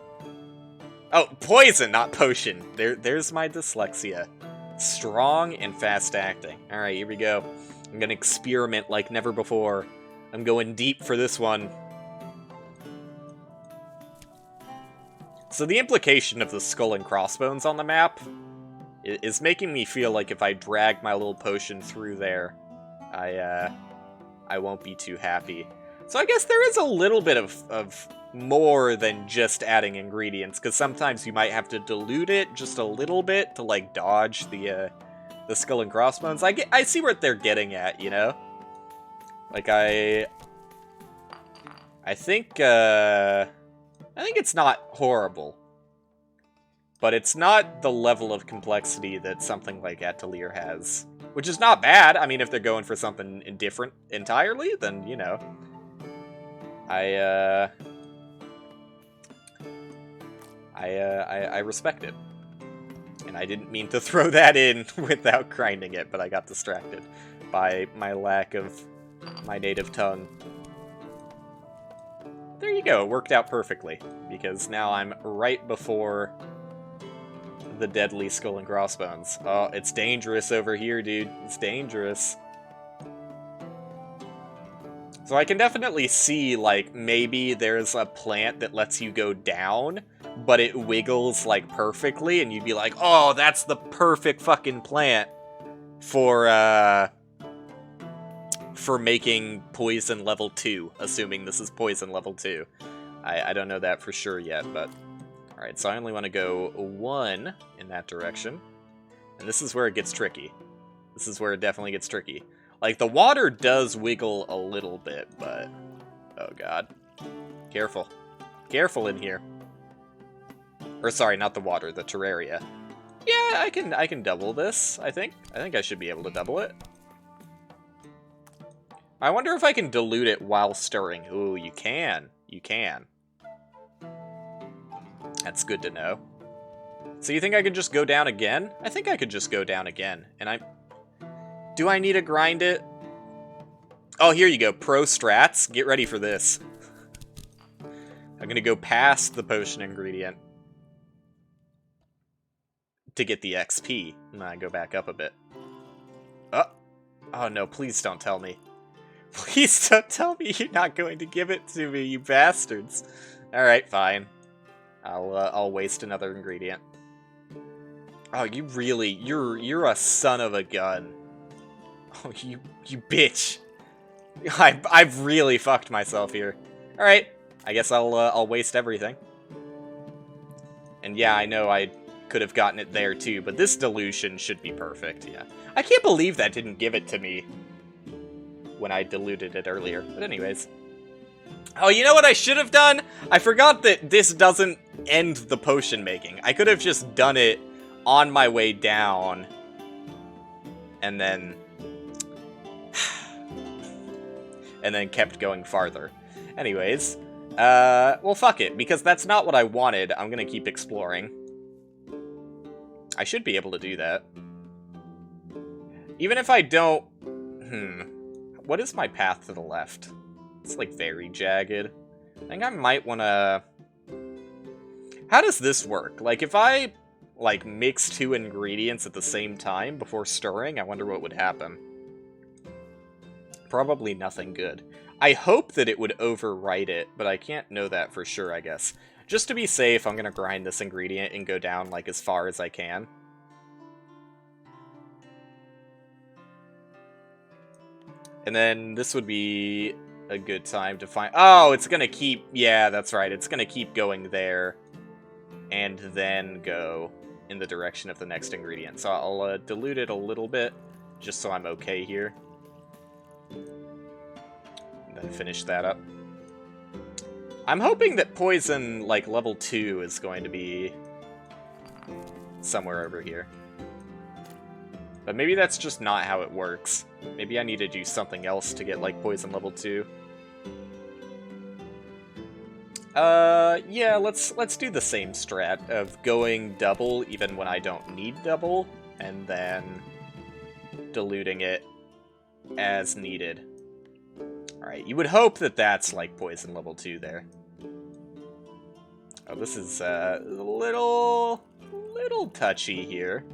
Speaker 1: Oh, poison, not potion. There's my dyslexia. Strong and fast-acting. Alright, here we go. I'm gonna experiment like never before. I'm going deep for this one. So the implication of the skull and crossbones on the map is making me feel like if I drag my little potion through there, I won't be too happy. So I guess there is a little bit of more than just adding ingredients, because sometimes you might have to dilute it just a little bit to, like, dodge the skull and crossbones. I see what they're getting at, you know? Like, I think it's not horrible. But it's not the level of complexity that something like Atelier has. Which is not bad. I mean, if they're going for something different entirely, then, you know. I respect it. And I didn't mean to throw that in without grinding it, but I got distracted by my lack of my native tongue. There you go, it worked out perfectly, because now I'm right before the deadly skull and crossbones. Oh, it's dangerous over here, dude. It's dangerous. So I can definitely see, like, maybe there's a plant that lets you go down, but it wiggles, like, perfectly, and you'd be like, oh, that's the perfect fucking plant for making poison level 2, assuming this is poison level 2. I don't know that for sure yet, but... Alright, so I only want to go 1 in that direction. And this is where it gets tricky. This is where it definitely gets tricky. Like, the water does wiggle a little bit, but... Oh, God. Careful. Careful in here. Or, sorry, not the water, the terraria. Yeah, I can double this, I think. I think I should be able to double it. I wonder if I can dilute it while stirring. Ooh, you can. You can. That's good to know. So you think I could just go down again? I think I could just go down again. And do I need to grind it? Oh, here you go. Pro strats. Get ready for this. I'm gonna go past the potion ingredient to get the XP. And then I go back up a bit. Oh no, please don't tell me. Please don't tell me you're not going to give it to me, you bastards. Alright, fine. I'll waste another ingredient. Oh, you really, you're a son of a gun. Oh, you bitch. I've really fucked myself here. Alright, I guess I'll waste everything. And yeah, I know I could have gotten it there too, but this dilution should be perfect, yeah. I can't believe that didn't give it to me when I diluted it earlier. But anyways. Oh, you know what I should have done? I forgot that this doesn't end the potion making. I could have just done it on my way down. And then... and then kept going farther. Anyways. Well, fuck it. Because that's not what I wanted. I'm gonna keep exploring. I should be able to do that. Even if I don't... What is my path to the left? It's, like, very jagged. I think I might want to... How does this work? Like, if I, like, mix 2 ingredients at the same time before stirring, I wonder what would happen. Probably nothing good. I hope that it would overwrite it, but I can't know that for sure, I guess. Just to be safe, I'm gonna grind this ingredient and go down, like, as far as I can. And then this would be a good time to find... Oh, it's gonna keep... Yeah, that's right. It's gonna keep going there. And then go in the direction of the next ingredient. So I'll dilute it a little bit, just so I'm okay here. And then finish that up. I'm hoping that poison, like, level 2 is going to be somewhere over here. But maybe that's just not how it works. Maybe I need to do something else to get, like, poison level 2. Yeah, let's do the same strat of going double even when I don't need double, and then diluting it as needed. Alright, you would hope that that's, like, poison level 2 there. Oh, this is, a little touchy here.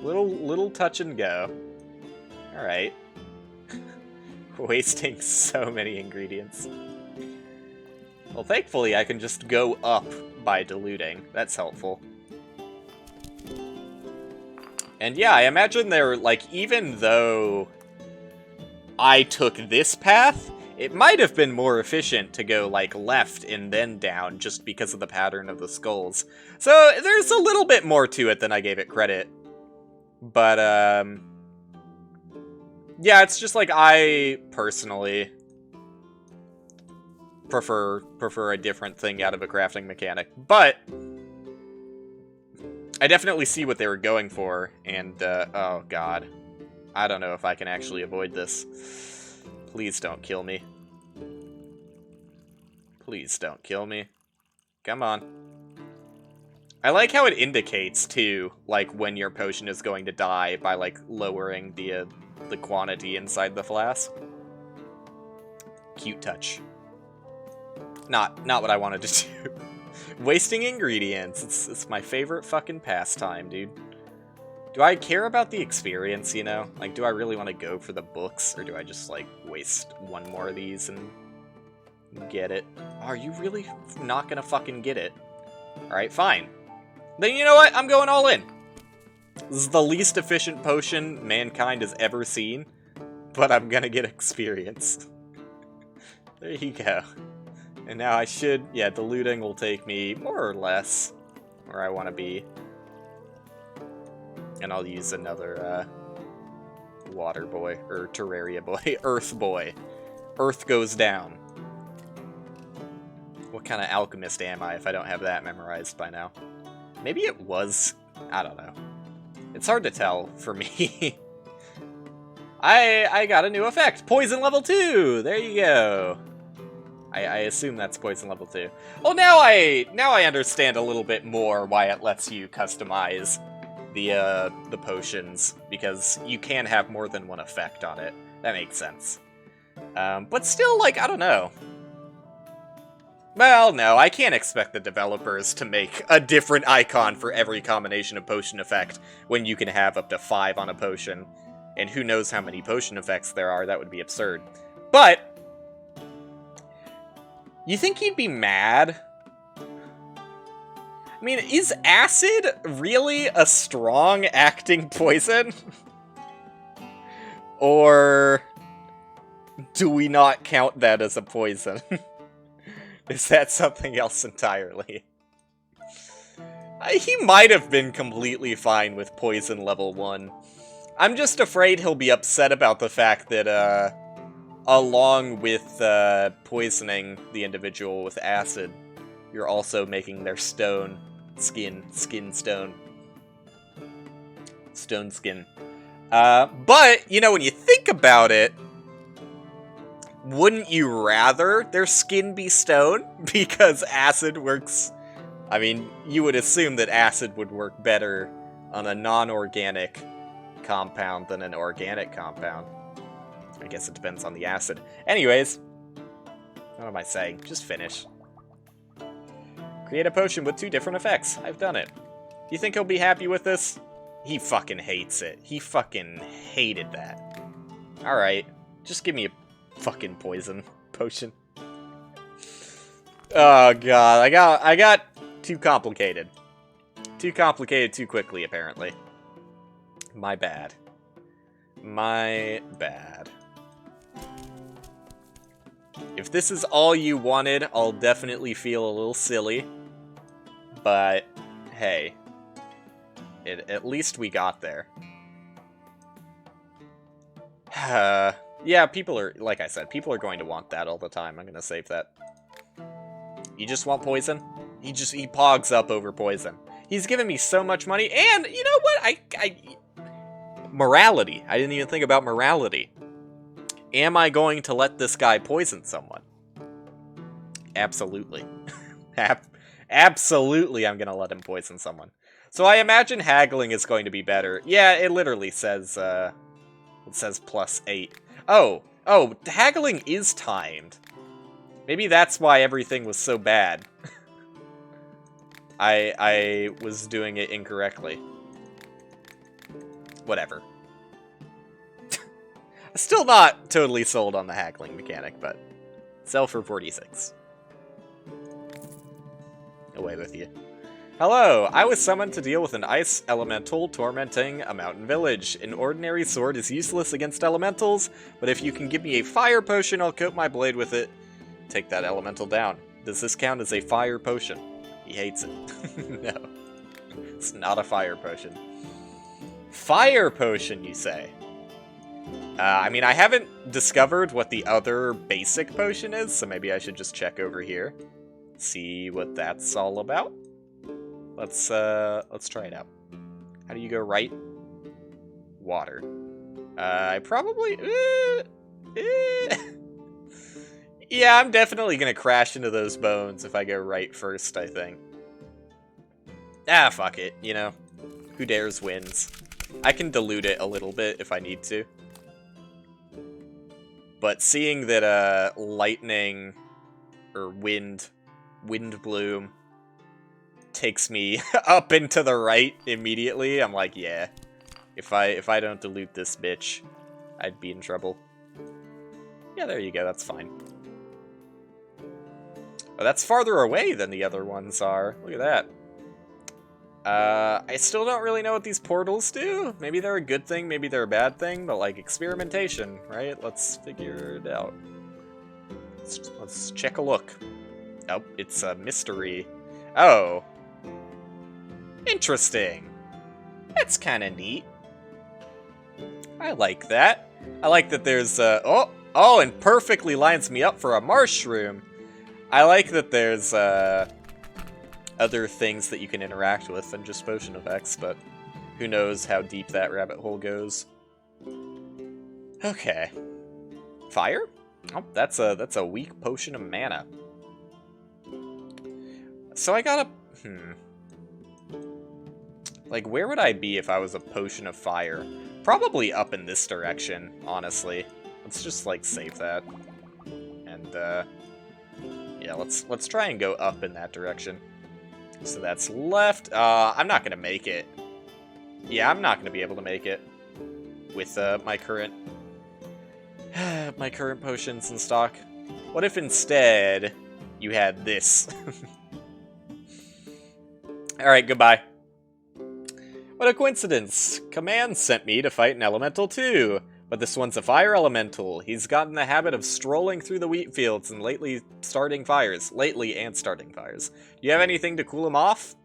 Speaker 1: Little touch and go. Alright. Wasting so many ingredients. Well, thankfully I can just go up by diluting. That's helpful. And yeah, I imagine they're, like, even though I took this path, it might have been more efficient to go, like, left and then down just because of the pattern of the skulls. So there's a little bit more to it than I gave it credit. But, yeah, it's just like I personally prefer a different thing out of a crafting mechanic. But I definitely see what they were going for, and, oh god. I don't know if I can actually avoid this. Please don't kill me. Please don't kill me. Come on. I like how it indicates, too, like, when your potion is going to die by, like, lowering the quantity inside the flask. Cute touch. Not what I wanted to do. Wasting ingredients. It's my favorite fucking pastime, dude. Do I care about the experience, you know? Like, do I really want to go for the books, or do I just, like, waste one more of these and get it? Are you really not gonna fucking get it? Alright, fine. Then you know what? I'm going all in. This is the least efficient potion mankind has ever seen, but I'm gonna get experience. There you go. And now I should, yeah, diluting will take me more or less where I want to be. And I'll use another, water boy, or Terraria boy, Earth boy. Earth goes down. What kind of alchemist am I if I don't have that memorized by now? Maybe it was, I don't know. It's hard to tell for me. I got a new effect, poison level 2, there you go. I assume that's poison level 2. Well, now I understand a little bit more why it lets you customize the potions, because you can have more than one effect on it. That makes sense. But still, like, I don't know. Well, no, I can't expect the developers to make a different icon for every combination of potion effect when you can have up to 5 on a potion. And who knows how many potion effects there are, that would be absurd. But you think you'd be mad? I mean, is acid really a strong acting poison? Or do we not count that as a poison? Is that something else entirely? He might have been completely fine with poison level 1. I'm just afraid he'll be upset about the fact that, along with poisoning the individual with acid, you're also making their skin stone. Stone skin. But, you know, when you think about it, wouldn't you rather their skin be stone? Because acid works... I mean, you would assume that acid would work better on a non-organic compound than an organic compound. I guess it depends on the acid. Anyways, what am I saying? Just finish. Create a potion with 2 different effects. I've done it. You think he'll be happy with this? He fucking hates it. He fucking hated that. Alright, just give me a fucking poison potion. Oh god, I got too complicated. Too complicated too quickly, apparently. My bad. My bad. If this is all you wanted, I'll definitely feel a little silly. But, hey. At least we got there. Yeah, people are, like I said, people are going to want that all the time. I'm gonna save that. You just want poison? He pogs up over poison. He's given me so much money, and you know what? Morality. I didn't even think about morality. Am I going to let this guy poison someone? Absolutely. Absolutely, I'm gonna let him poison someone. So I imagine haggling is going to be better. Yeah, it literally says, it says +8. Oh, haggling is timed. Maybe that's why everything was so bad. I was doing it incorrectly. Whatever. Still not totally sold on the haggling mechanic, but sell for 46. Away with you. Hello, I was summoned to deal with an ice elemental tormenting a mountain village. An ordinary sword is useless against elementals, but if you can give me a fire potion, I'll coat my blade with it. Take that elemental down. Does this count as a fire potion? He hates it. No. It's not a fire potion. Fire potion, you say? I mean, I haven't discovered what the other basic potion is, so maybe I should just check over here. See what that's all about. Let's try it out. How do you go right? Water. I probably... Yeah, I'm definitely gonna crash into those bones if I go right first, I think. Ah, fuck it, you know. Who dares wins. I can dilute it a little bit if I need to. But seeing that, lightning... or wind bloom takes me up and to the right immediately, I'm like, yeah. If I don't dilute this bitch, I'd be in trouble. Yeah, there you go, that's fine. Oh, that's farther away than the other ones are. Look at that. I still don't really know what these portals do. Maybe they're a good thing, maybe they're a bad thing, but like experimentation, right? Let's figure it out. Let's check a look. Oh, it's a mystery. Oh. Interesting. That's kind of neat. I like that. I like that there's, oh, and perfectly lines me up for a mushroom. I like that there's, other things that you can interact with than just potion effects, but who knows how deep that rabbit hole goes. Okay. Fire? Oh, that's a weak potion of mana. So I gotta... Like, where would I be if I was a potion of fire? Probably up in this direction, honestly. Let's just, like, save that. And, yeah, let's try and go up in that direction. So that's left. I'm not gonna make it. Yeah, I'm not gonna be able to make it with, my current potions in stock. What if instead you had this? Alright, goodbye. What a coincidence. Command sent me to fight an elemental too. But this one's a fire elemental. He's gotten the habit of strolling through the wheat fields and lately starting fires. Do you have anything to cool him off?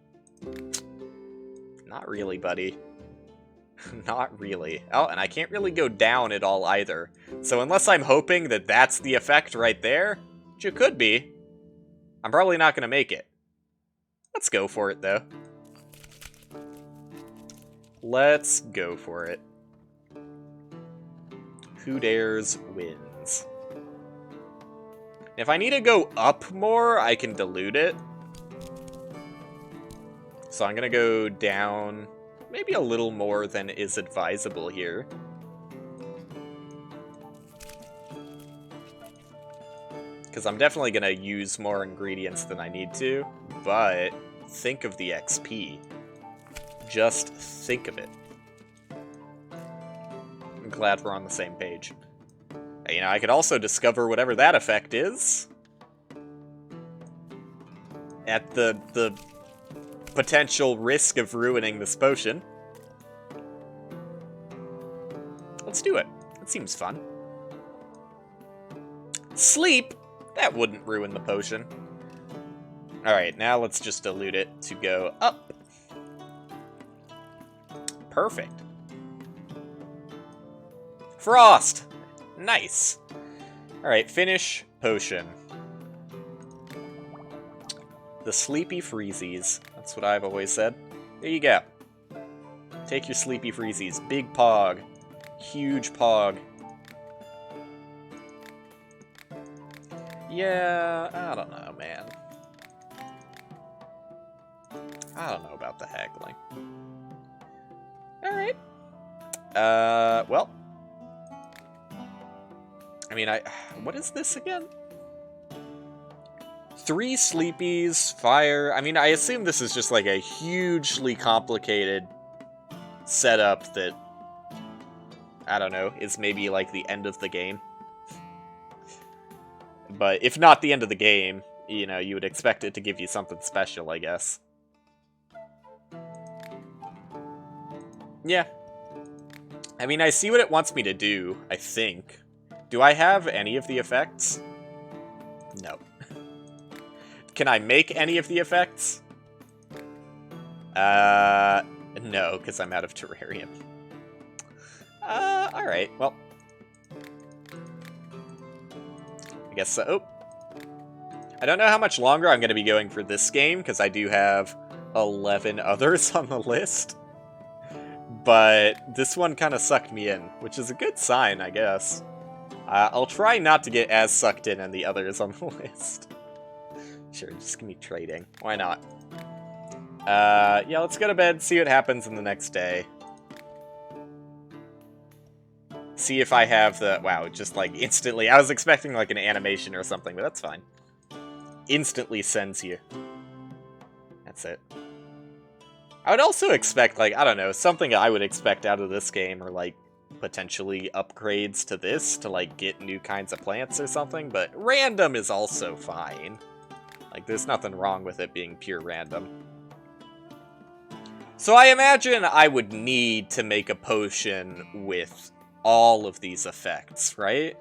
Speaker 1: Not really, buddy. Not really. Oh, and I can't really go down at all either. So unless I'm hoping that that's the effect right there, which it could be, I'm probably not going to make it. Let's go for it, though. Let's go for it. Who dares wins. If I need to go up more, I can dilute it. So I'm gonna go down maybe a little more than is advisable here. Because I'm definitely gonna use more ingredients than I need to, but think of the XP. Just think of it. I'm glad we're on the same page. You know, I could also discover whatever that effect is. At the potential risk of ruining this potion. Let's do it. That seems fun. Sleep? That wouldn't ruin the potion. Alright, now let's just dilute it to go up. Perfect. Frost! Nice. Alright, finish potion. The sleepy freezies. That's what I've always said. There you go. Take your sleepy freezies. Big pog. Huge pog. Yeah, I don't know, man. I don't know about the haggling. Alright. Well. I mean, what is this again? 3 sleepies, fire. I mean, I assume this is just like a hugely complicated setup that, I don't know, is maybe like the end of the game. But if not the end of the game, you know, you would expect it to give you something special, I guess. Yeah. I mean, I see what it wants me to do, I think. Do I have any of the effects? No. Can I make any of the effects? No, because I'm out of terrarium. Alright, well. I guess so. Oh. I don't know how much longer I'm going to be going for this game, because I do have 11 others on the list. But this one kind of sucked me in, which is a good sign, I guess. I'll try not to get as sucked in on the others on the list. Sure, just give me trading. Why not? Yeah, let's go to bed, see what happens in the next day. See if I have the... Wow, just like instantly... I was expecting like an animation or something, but that's fine. Instantly sends you. That's it. I would also expect, like, I don't know, something I would expect out of this game are, like, potentially upgrades to this to, like, get new kinds of plants or something, but random is also fine. Like, there's nothing wrong with it being pure random. So I imagine I would need to make a potion with all of these effects, right?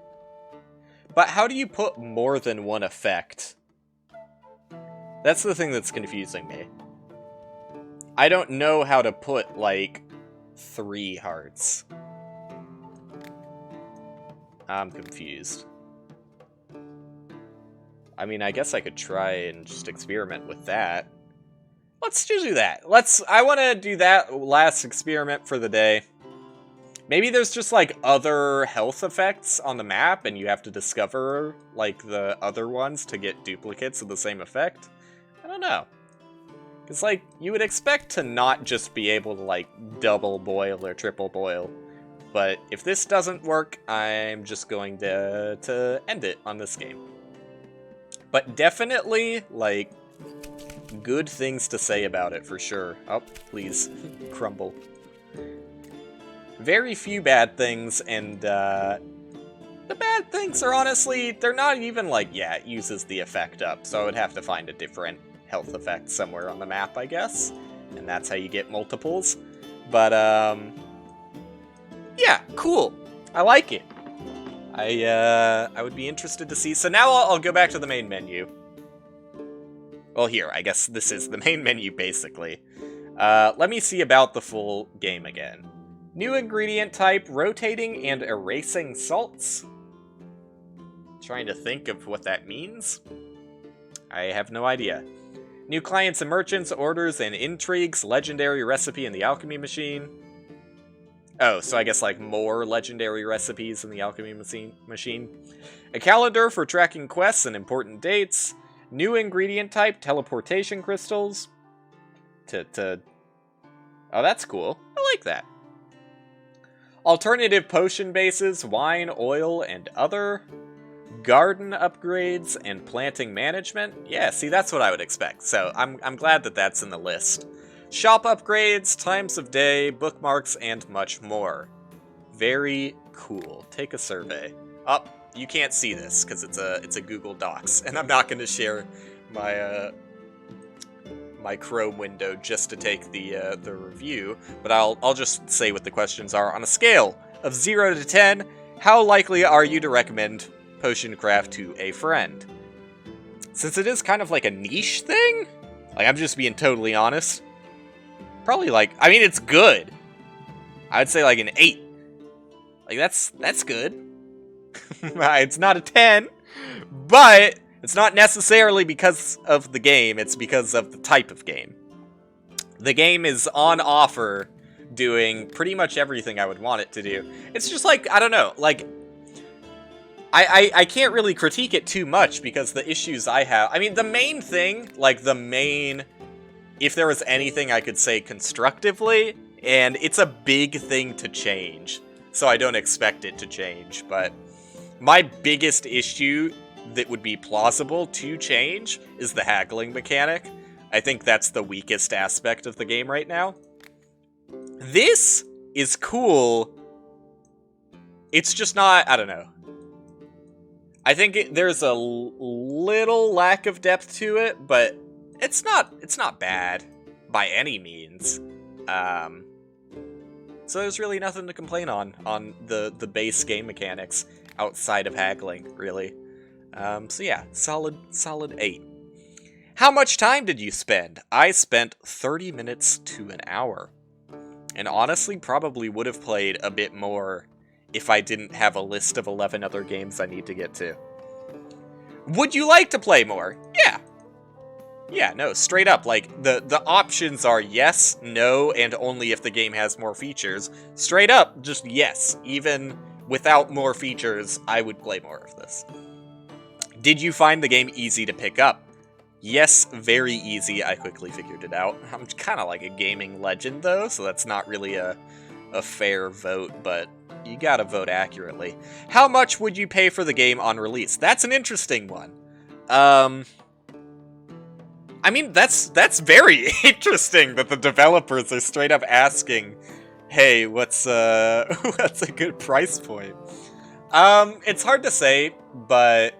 Speaker 1: But how do you put more than one effect? That's the thing that's confusing me. I don't know how to put, like, 3 hearts. I'm confused. I mean, I guess I could try and just experiment with that. Let's just do that. I want to do that last experiment for the day. Maybe there's just, like, other health effects on the map, and you have to discover, like, the other ones to get duplicates of the same effect. I don't know. It's like, you would expect to not just be able to, like, double boil or triple boil. But if this doesn't work, I'm just going to end it on this game. But definitely, like, good things to say about it for sure. Oh, please, crumble. Very few bad things, and the bad things are honestly, they're not even like, yeah, it uses the effect up, so I would have to find a different health effect somewhere on the map, I guess. And that's how you get multiples. But, yeah, cool. I like it. I would be interested to see. So now I'll go back to the main menu. Well, here, I guess this is the main menu, basically. Let me see about the full game again. New ingredient type, rotating and erasing salts. Trying to think of what that means. I have no idea. New clients and merchants, orders and intrigues, legendary recipe in the alchemy machine. Oh, so I guess like more legendary recipes in the alchemy machine. A calendar for tracking quests and important dates. New ingredient type, teleportation crystals. Oh, that's cool. I like that. Alternative potion bases, wine, oil, and other. Garden upgrades and planting management. Yeah, see, that's what I would expect. So I'm glad that that's in the list. Shop upgrades, times of day, bookmarks, and much more. Very cool. Take a survey. Oh, you can't see this because it's a Google Docs, and I'm not going to share my my Chrome window just to take the review. But I'll just say what the questions are on a scale of 0 to 10. How likely are you to recommend potion craft to a friend? Since it is kind of like a niche thing, like I'm just being totally honest, probably like, I mean, it's good. I'd say like an 8. Like that's good. It's not a 10, but it's not necessarily because of the game, it's because of the type of game. The game is on offer, doing pretty much everything I would want it to do. It's just like, I don't know, like, I can't really critique it too much because the issues I have, I mean, the main thing, like, if there was anything I could say constructively, and it's a big thing to change, so I don't expect it to change, but my biggest issue that would be plausible to change is the haggling mechanic. I think that's the weakest aspect of the game right now. This is cool. It's just not, I don't know. I think there's a little lack of depth to it, but it's not bad by any means. So there's really nothing to complain on the base game mechanics outside of haggling, really. So yeah, solid 8. How much time did you spend? I spent 30 minutes to an hour. And honestly, probably would have played a bit more if I didn't have a list of 11 other games I need to get to. Would you like to play more? Yeah. Yeah, no, straight up, like, the options are yes, no, and only if the game has more features. Straight up, just yes. Even without more features, I would play more of this. Did you find the game easy to pick up? Yes, very easy. I quickly figured it out. I'm kind of like a gaming legend, though, so that's not really a fair vote, but you gotta vote accurately. How much would you pay for the game on release? That's an interesting one. I mean, that's very interesting that the developers are straight up asking, hey, what's what's a good price point? It's hard to say, but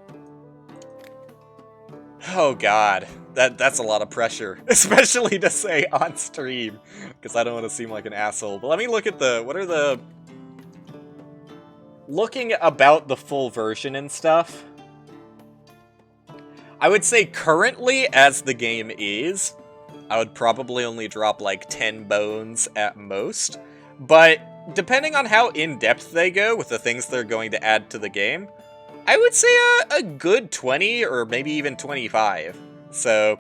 Speaker 1: oh god, that's a lot of pressure, especially to say on stream, because I don't want to seem like an asshole. But let me look at looking about the full version and stuff. I would say currently, as the game is, I would probably only drop like 10 bones at most. But depending on how in-depth they go with the things they're going to add to the game, I would say a good 20 or maybe even 25. So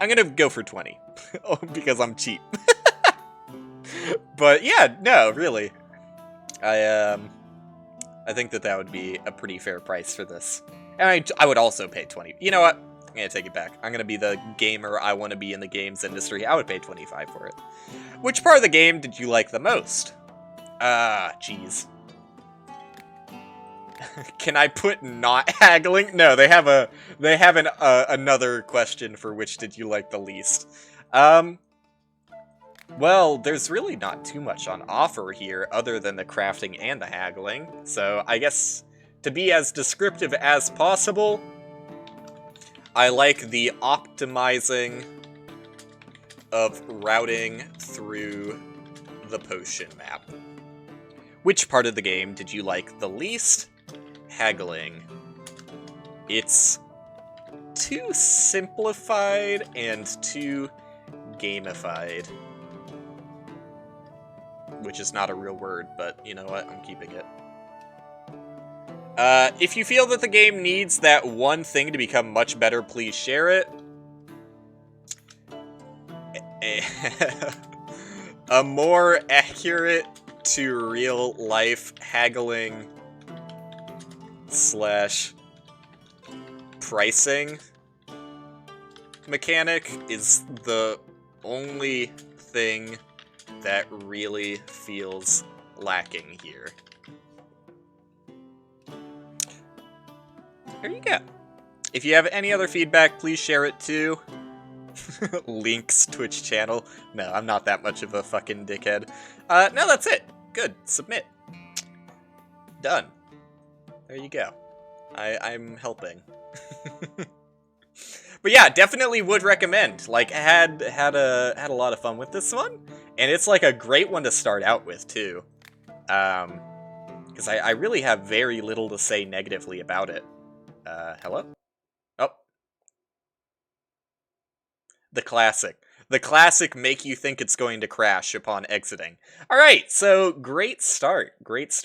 Speaker 1: I'm gonna go for 20 because I'm cheap. But yeah, no, really. I think that would be a pretty fair price for this. And I would also pay 20. You know what? I'm gonna take it back. I'm gonna be the gamer I want to be in the games industry. I would pay 25 for it. Which part of the game did you like the most? Jeez. Can I put not haggling? No, they have another question for which did you like the least. Well, there's really not too much on offer here other than the crafting and the haggling. So I guess to be as descriptive as possible, I like the optimizing of routing through the potion map. Which part of the game did you like the least? Haggling. It's too simplified and too gamified. Which is not a real word, but you know what? I'm keeping it. If you feel that the game needs that one thing to become much better, please share it. A more accurate to real life haggling / pricing mechanic is the only thing that really feels lacking here. There you go. If you have any other feedback, please share it too. Link's Twitch channel. No, I'm not that much of a fucking dickhead. No, that's it. Good. Submit. Done. There you go. I'm helping. But yeah, definitely would recommend. Like, had a lot of fun with this one, and it's like a great one to start out with too. Because I really have very little to say negatively about it. Hello? Oh. The classic. The classic make you think it's going to crash upon exiting. Alright, so great start. Great start.